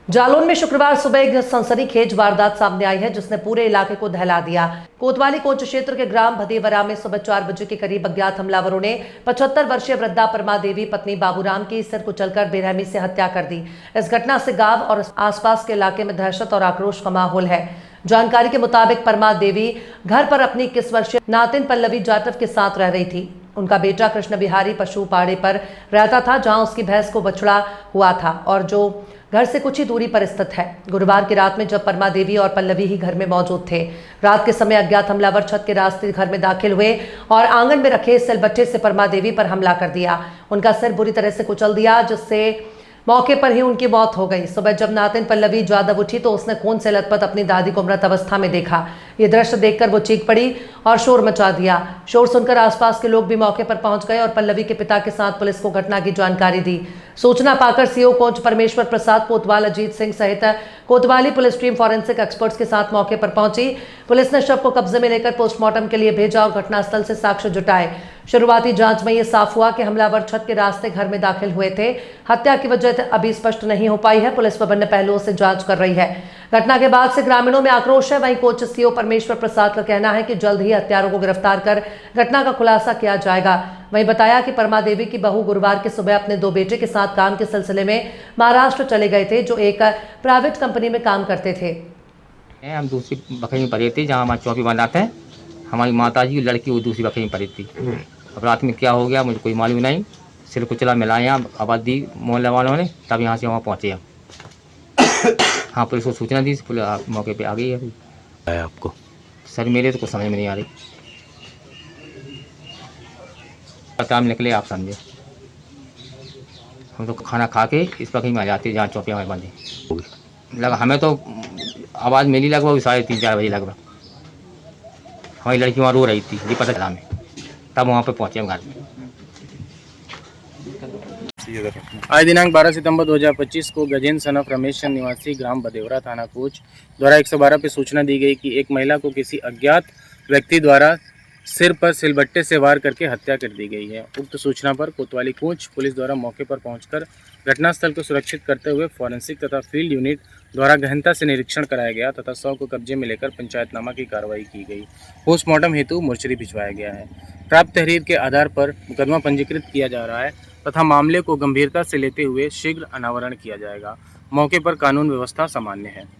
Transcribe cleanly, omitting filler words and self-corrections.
जालौन में शुक्रवार सुबह एक सनसनीखेज वारदात सामने आई है जिसने पूरे इलाके को दहला दिया। कोतवाली कोच क्षेत्र के ग्राम भदेवरा में सुबह 4 बजे के करीब अज्ञात हमलावरों ने 75 वर्षीय वृद्धा परमा देवी पत्नी बाबूराम की सिर कुचलकर बेरहमी से हत्या कर दी। इस घटना से गांव और आसपास के इलाके में दहशत और आक्रोश का माहौल है। जानकारी के मुताबिक परमा देवी घर पर अपनी 21 वर्षीय नातिन पल्लवी जाटव के साथ रह रही थी। उनका बेटा कृष्ण बिहारी पशु पाड़े पर रहता था जहां उसकी भैंस को बछड़ा हुआ था और जो घर से कुछ ही दूरी पर स्थित है। गुरुवार की रात में जब परमा देवी और पल्लवी ही घर में मौजूद थे, रात के समय अज्ञात हमलावर छत के रास्ते घर में दाखिल हुए और आंगन में रखे सिलबट्टे से परमा देवी पर हमला कर दिया। उनका सिर बुरी तरह से कुचल दिया जिससे मौके पर ही उनकी मौत हो गई। सुबह जब नातिन पल्लवी जादव उठी तो उसने खून से लथपथ अपनी दादी को मृत अवस्था में देखा। ये दृश्य देखकर वो चीख पड़ी और शोर मचा दिया। शोर सुनकर आसपास के लोग भी मौके पर पहुंच गए और पल्लवी के पिता के साथ पुलिस को घटना की जानकारी दी। सूचना पाकर सीओ कोच परमेश्वर प्रसाद कोतवाल अजीत सिंह सहित कोतवाली पुलिस टीम फॉरेंसिक एक्सपर्ट्स के साथ मौके पर पहुंची। पुलिस ने शव को कब्जे में लेकर पोस्टमार्टम के लिए भेजा और घटनास्थल से साक्ष्य जुटाए। शुरुआती जांच में यह साफ हुआ कि हमलावर छत के रास्ते घर में दाखिल हुए थे। हत्या की वजह अभी स्पष्ट नहीं हो पाई है। पुलिस विभिन्न पहलुओं से जांच कर रही है। घटना के बाद से ग्रामीणों में आक्रोश है। वहीं कोच सीओ परमेश्वर प्रसाद का कहना है कि जल्द ही हत्यारों को गिरफ्तार कर घटना का खुलासा किया जाएगा। वहीं बताया कि परमा देवी की बहू गुरुवार की सुबह अपने 2 बेटे के साथ काम के सिलसिले में महाराष्ट्र चले गए थे, जो एक प्राइवेट कंपनी में काम करते थे। हम दूसरी बकरी में पड़ी थी जहाँ हमारे चौकी बनाते हैं। हमारी माता जी की लड़की वो दूसरी बकरी में पड़ी थी। अब रात में क्या हो गया मुझे कोई मालूम नहीं। सिर कुचला मिला यहाँ आबादी मोहल्ले वालों ने, तब यहाँ से वहाँ पहुँचे हम। हाँ, पुलिस को सूचना दी, पुलिस मौके पे आ गई है। है आपको सर मेरे तो कुछ समझ में नहीं आ रही। टाइम निकले आप समझे। हम तो खाना खा के इस बकरी में आ जाते जहाँ चौकियाँ में बंदी लगा। हमें तो आवाज़ मिली लगभग 3:30-4 बजे लगभग। हमारी लड़की वहाँ रो रही थी, ये पता चला हमें, तब वहाँ पे पहुँचे हम घर में। आज दिनांक 12 सितंबर 2025 को गजेंद्र सनफ रमेश चंद निवासी ग्राम बदेवरा थाना कोच द्वारा 112 पर सूचना दी गई कि एक महिला को किसी अज्ञात व्यक्ति द्वारा सिर पर सिलबट्टे से वार करके हत्या कर दी गई है। उक्त सूचना पर कोतवाली कोच पुलिस द्वारा मौके पर पहुंचकर घटनास्थल को सुरक्षित करते हुए फॉरेंसिक तथा फील्ड यूनिट द्वारा गहनता से निरीक्षण कराया गया तथा शव को कब्जे में लेकर पंचायतनामा की कार्रवाई की गई। पोस्टमार्टम हेतु मोर्चरी भिजवाया गया है। प्राप्त तहरीर के आधार पर मुकदमा पंजीकृत किया जा रहा है तथा मामले को गंभीरता से लेते हुए शीघ्र अनावरण किया जाएगा। मौके पर कानून व्यवस्था सामान्य है।